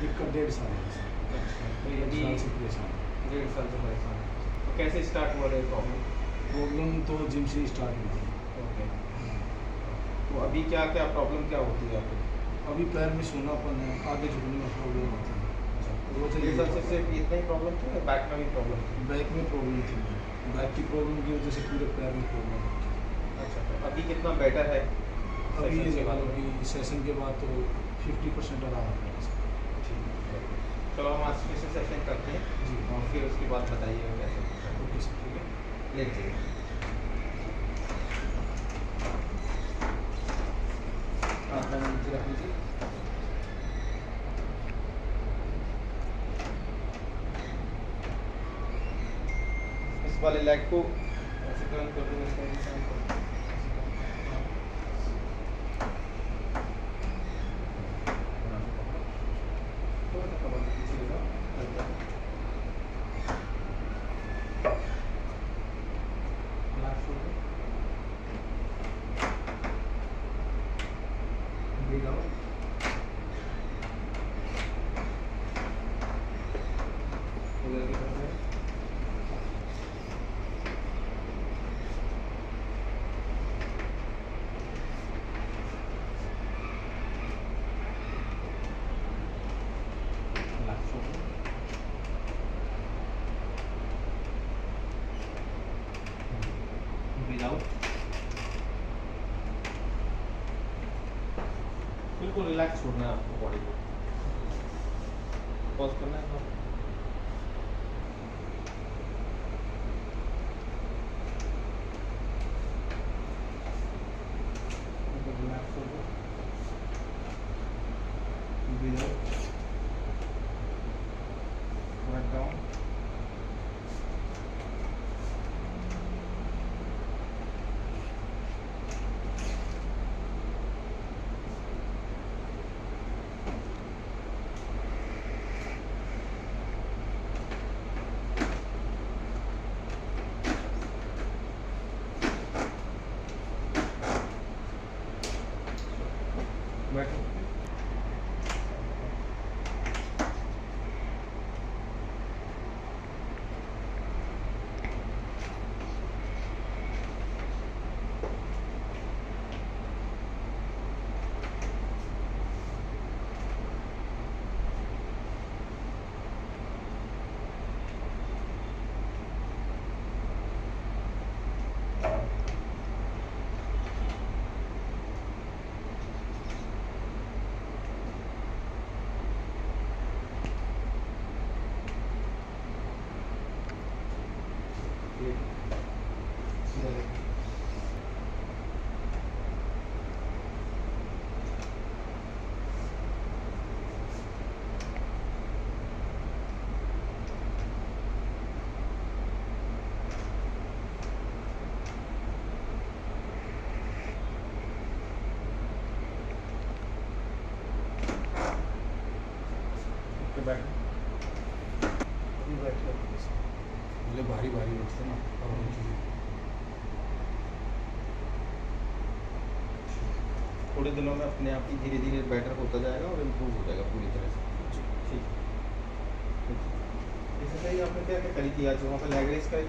दिक्कत 1.5 साल है सर। अच्छा, तो ये 1.5 अभी साल से परेशान हूँ। 1.5 साल से परेशान हैं। तो कैसे स्टार्ट हुआ ये प्रॉब्लम? प्रॉब्लम तो जिम से ही स्टार्ट हुई थी। ओके। तो अभी क्या-क्या प्रॉब्लम क्या होती है आपको? अभी पैर में सूनापन है, आगे झुकने में प्रॉब्लम होती है। अच्छा, रोज़ 1.5 साल से सिर्फ इतना ही प्रॉब्लम थी या बैक में भी प्रॉब्लम थी? बैक में प्रॉब्लम थी। बैक की प्रॉब्लम की वजह से पूरे पैर में प्रॉब्लम होती अच्छा, तो अभी कितना बेटर है है। अभी ये सेशंस के लगा बाद? लो कि सेशन के बाद तो 50% आराम है सर। ठीक है। चलो हम आज फिर से सेशन करते हैं जी। और फिर उसके बाद बताइएगा कैसे कुछ है। Okay sir. ठीक है? लेट जाइए। आप नीचे रख लीजिए। इस वाले लेग को ऐसे टर्न कर दो, इसको ऐसे टर्न कर दो। थोड़ा सा कमर के पीछे ले जाओ, हल्का सा। Last shoulder, breathe out. उधर की तरफ है। Last shoulder. Breathe out. बिल्कुल रिलैक्स छोड़ना है आपको बॉडी को। पॉज करना है थोड़ा। बिल्कुल रिलैक्स हो जाओ। Breathe out. Back down. बैठो। सीधा लेके। फिर बैठो। अभी बैठ कर पहले भारी भारी उठते ना और उनकी थोड़े दिनों में अपने आप ही धीरे धीरे बेटर होता जाएगा और इम्प्रूव हो जाएगा पूरी तरह से। ठीक है। एक्सरसाइज आपने क्या क्या करी थी आज? वहाँ पे लेग रेस का